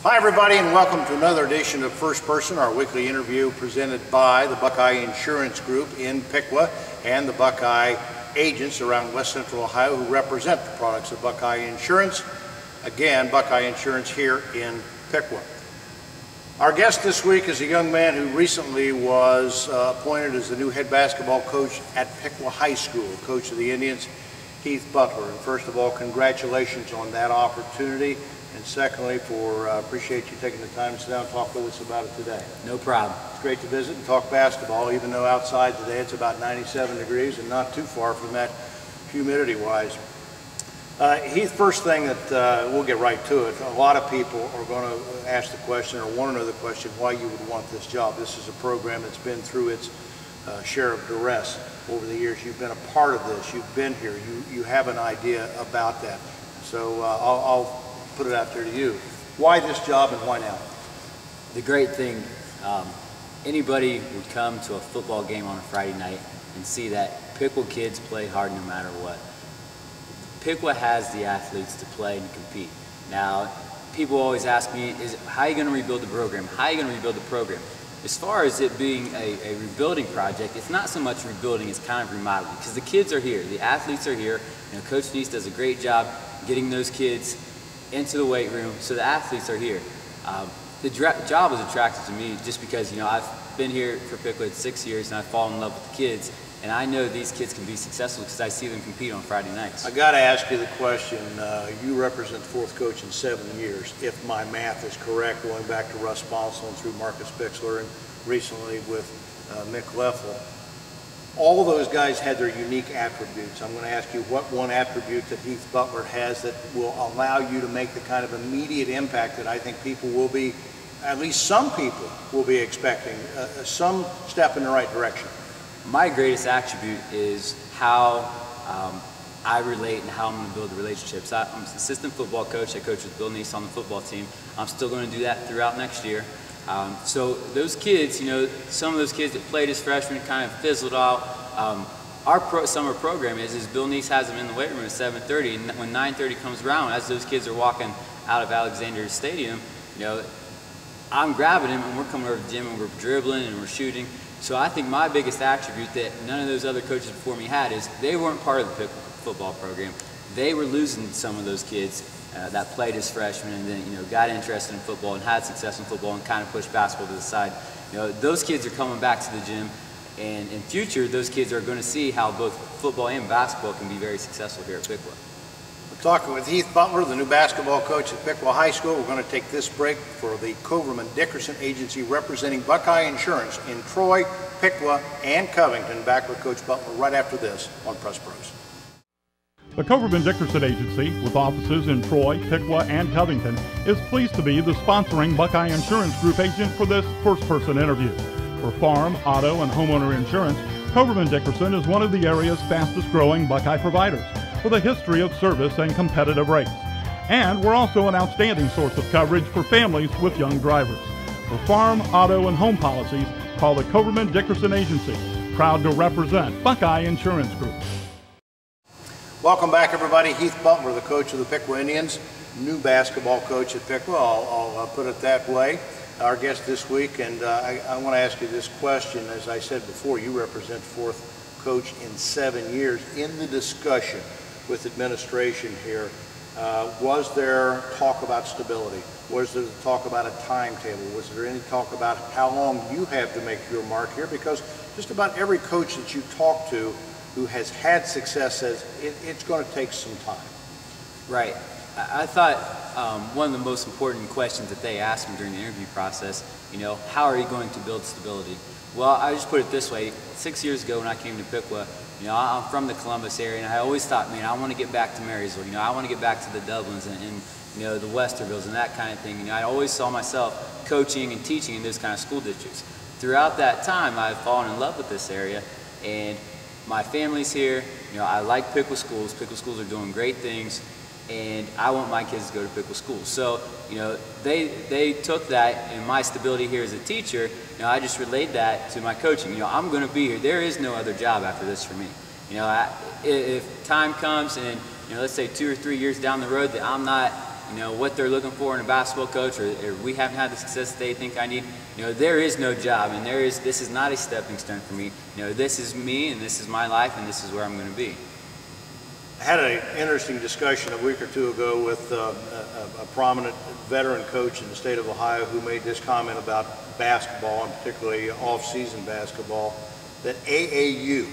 Hi everybody, and welcome to another edition of First Person, our weekly interview presented by the Buckeye Insurance Group in Piqua and the Buckeye agents around West Central Ohio who represent the products of Buckeye Insurance. Again, Buckeye Insurance here in Piqua. Our guest this week is a young man who recently was appointed as the new head basketball coach at Piqua High School, coach of the Indians, Heath Butler. And first of all, congratulations on that opportunity. And secondly, appreciate you taking the time to sit down and talk with us about it today. No problem. It's great to visit and talk basketball, even though outside today it's about 97 degrees and not too far from that humidity-wise. Heath, first thing that we'll get right to it. A lot of people are going to ask the question or want to know the question why you would want this job. This is a program that's been through its share of duress over the years. You've been a part of this. You've been here. You have an idea about that. So I'll put it out there to you. Why this job and why now? The great thing, anybody would come to a football game on a Friday night and see that Piqua kids play hard no matter what. Piqua has the athletes to play and compete. Now, people always ask me, how are you going to rebuild the program? How are you going to rebuild the program? As far as it being a rebuilding project, it's not so much rebuilding, it's kind of remodeling, because the kids are here, the athletes are here. You know, Coach Neese does a great job getting those kids into the weight room, so the athletes are here. The job was attractive to me just because, you know, I've been here for Piqua 6 years and I've fallen in love with the kids, and I know these kids can be successful because I see them compete on Friday nights. I got to ask you the question. You represent the fourth coach in 7 years, if my math is correct, going back to Russ Bonsall through Marcus Bixler and recently with Mick Leffel. All those guys had their unique attributes. I'm going to ask you what one attribute that Heath Butler has that will allow you to make the kind of immediate impact that I think people will be, at least some people will be expecting, some step in the right direction. My greatest attribute is how I relate and how I'm going to build the relationships. I'm an assistant football coach. I coach with Bill Neese on the football team. I'm still going to do that throughout next year. So those kids, you know, some of those kids that played as freshmen kind of fizzled out. Our summer program is Bill Neese has them in the weight room at 7:30, and when 9:30 comes around, as those kids are walking out of Alexander Stadium, you know, I'm grabbing them and we're coming over to the gym and we're dribbling and we're shooting. So I think my biggest attribute that none of those other coaches before me had is they weren't part of the football program. They were losing some of those kids that played as freshmen and then, you know, got interested in football and had success in football and kind of pushed basketball to the side. You know, those kids are coming back to the gym, and in future, those kids are going to see how both football and basketball can be very successful here at Piqua. We're talking with Heath Butler, the new basketball coach at Piqua High School. We're going to take this break for the Coverman Dickerson Agency representing Buckeye Insurance in Troy, Piqua, and Covington. Back with Coach Butler right after this on Press Pros. The Coverman Dickerson Agency, with offices in Troy, Piqua, and Covington, is pleased to be the sponsoring Buckeye Insurance Group agent for this first-person interview. For farm, auto, and homeowner insurance, Coverman Dickerson is one of the area's fastest-growing Buckeye providers, with a history of service and competitive rates. And we're also an outstanding source of coverage for families with young drivers. For farm, auto, and home policies, call the Coverman Dickerson Agency, proud to represent Buckeye Insurance Group. Welcome back, everybody. Heath Butler, the coach of the Piqua Indians, new basketball coach at Piqua. I'll put it that way. Our guest this week, and I want to ask you this question. As I said before, you represent fourth coach in 7 years. In the discussion with administration here, was there talk about stability? Was there talk about a timetable? Was there any talk about how long you have to make your mark here? Because just about every coach that you talk to who has had success says it's going to take some time. Right. I thought one of the most important questions that they asked me during the interview process, you know, how are you going to build stability? Well, I just put it this way. 6 years ago when I came to Piqua, you know, I'm from the Columbus area, and I always thought, man, I want to get back to Marysville. You know, I want to get back to the Dublins and you know, the Westervilles and that kind of thing. You know, I always saw myself coaching and teaching in those kind of school districts. Throughout that time, I've fallen in love with this area, and my family's here. You know, I like Piqua schools. Piqua schools are doing great things, and I want my kids to go to Piqua schools. So, you know, they took that and my stability here as a teacher. You know, I just relayed that to my coaching. You know, I'm going to be here. There is no other job after this for me. You know, if time comes and, you know, let's say 2 or 3 years down the road that I'm not what they're looking for in a basketball coach, or we haven't had the success they think I need, there is no job, and this is not a stepping stone for me. This is me, and this is my life, and this is where I'm going to be. I had an interesting discussion a week or two ago with a prominent veteran coach in the state of Ohio who made this comment about basketball, and particularly off-season basketball, that AAU,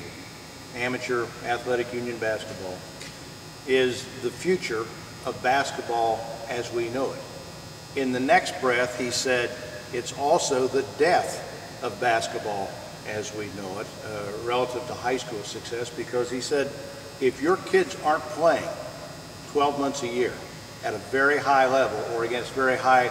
Amateur Athletic Union Basketball, is the future of basketball as we know it. In the next breath, he said, it's also the death of basketball as we know it, relative to high school success, because he said, if your kids aren't playing 12 months a year at a very high level or against very high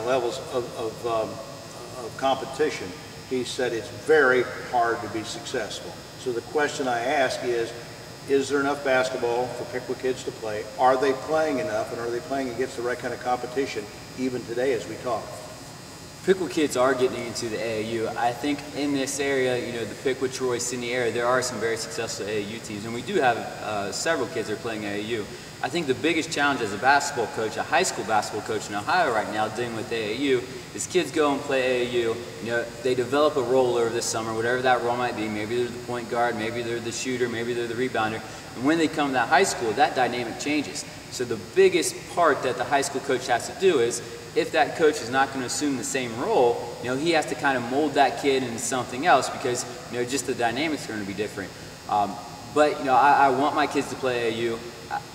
levels of competition, he said it's very hard to be successful. So the question I ask is there enough basketball for Piqua kids to play? Are they playing enough, and are they playing against the right kind of competition even today as we talk? Piqua kids are getting into the AAU. I think in this area, the Piqua, Troy, Sydney area, there are some very successful AAU teams, and we do have several kids that are playing AAU. I think the biggest challenge as a basketball coach, a high school basketball coach in Ohio right now dealing with AAU, is kids go and play AAU, they develop a role over this summer, whatever that role might be. Maybe they're the point guard, maybe they're the shooter, maybe they're the rebounder. And when they come to that high school, that dynamic changes. So the biggest part that the high school coach has to do is, if that coach is not going to assume the same role, he has to kind of mold that kid into something else, because just the dynamics are going to be different. But I want my kids to play AAU.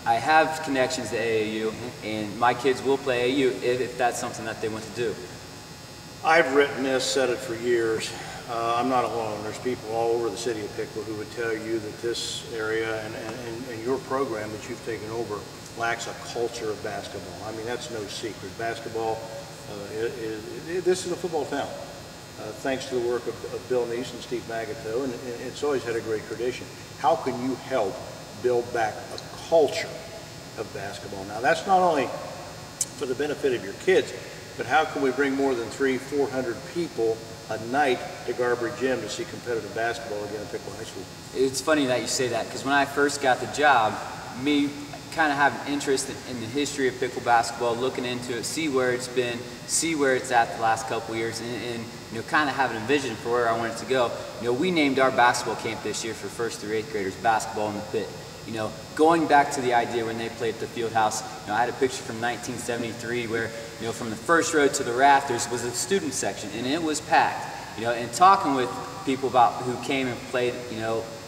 I have connections to AAU, and my kids will play AAU if that's something that they want to do. I've written this, said it for years. I'm not alone. There's people all over the city of Piqua who would tell you that this area and your program that you've taken over lacks a culture of basketball. I mean, that's no secret. Basketball, this is a football town, thanks to the work of Bill Neese and Steve Magato, and it's always had a great tradition. How can you help build back a culture of basketball? Now, that's not only for the benefit of your kids, but how can we bring more than 300-400 people a night to Garber Gym to see competitive basketball again at Piqua High School? It's funny that you say that, because when I first got the job, me kind of have an interest in the history of Piqua basketball, looking into it, see where it's been, see where it's at the last couple of years, and kind of having a vision for where I want it to go. We named our basketball camp this year for 1st through 8th graders, Basketball in the Pit. Going back to the idea when they played at the field house, I had a picture from 1973 where, from the first row to the rafters was a student section, and it was packed. And talking with people about who came and played,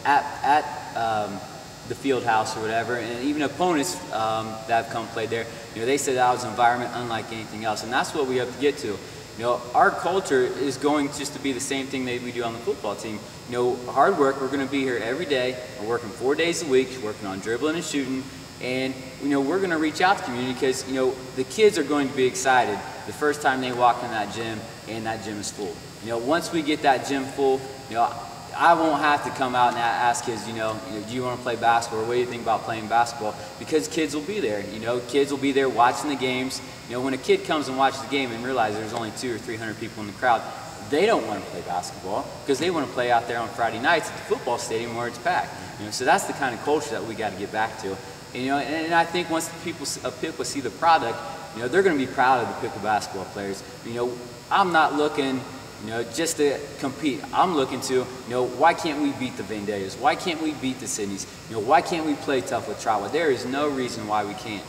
at the field house or whatever, and even opponents that have come play there, they said that was an environment unlike anything else, and that's what we have to get to. Our culture is going just to be the same thing that we do on the football team. Hard work, we're going to be here every day. We're working 4 days a week, working on dribbling and shooting, and we're going to reach out to the community, because the kids are going to be excited the first time they walk in that gym and that gym is full. Once we get that gym full, I won't have to come out and ask kids, do you want to play basketball, or what do you think about playing basketball? Because kids will be there. Kids will be there watching the games. When a kid comes and watches the game and realizes there's only 200 or 300 people in the crowd, they don't want to play basketball, because they want to play out there on Friday nights at the football stadium where it's packed. So that's the kind of culture that we got to get back to. And I think once the people of Piqua see the product, they're going to be proud of the Piqua basketball players. I'm not looking just to compete. I'm looking to, why can't we beat the Vandalias? Why can't we beat the Sydneys? Why can't we play tough with Trotwood? There is no reason why we can't.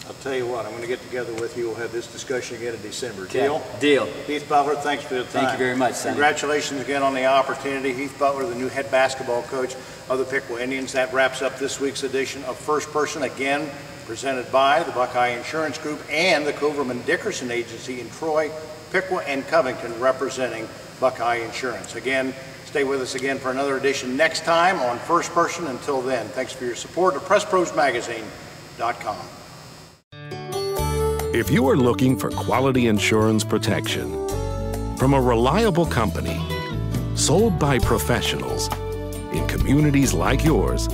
I'll tell you what, I'm going to get together with you. We'll have this discussion again in December. Okay. Deal? Deal. Heath Butler, thanks for the time. Thank you very much, Sonny. Congratulations again on the opportunity. Heath Butler, the new head basketball coach of the Piqua Indians. That wraps up this week's edition of First Person, again presented by the Buckeye Insurance Group and the Coverman Dickerson Agency in Troy, Piqua, and Covington, representing Buckeye Insurance. Again, stay with us again for another edition next time on First Person. Until then, thanks for your support of PressProsMagazine.com. If you are looking for quality insurance protection from a reliable company, sold by professionals in communities like yours,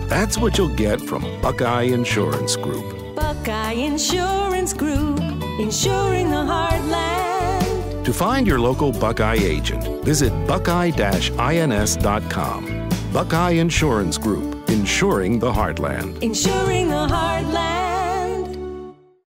that's what you'll get from Buckeye Insurance Group. Buckeye Insurance Group, insuring the heartland. To find your local Buckeye agent, visit buckeye-ins.com. Buckeye Insurance Group, insuring the heartland. Insuring the heartland.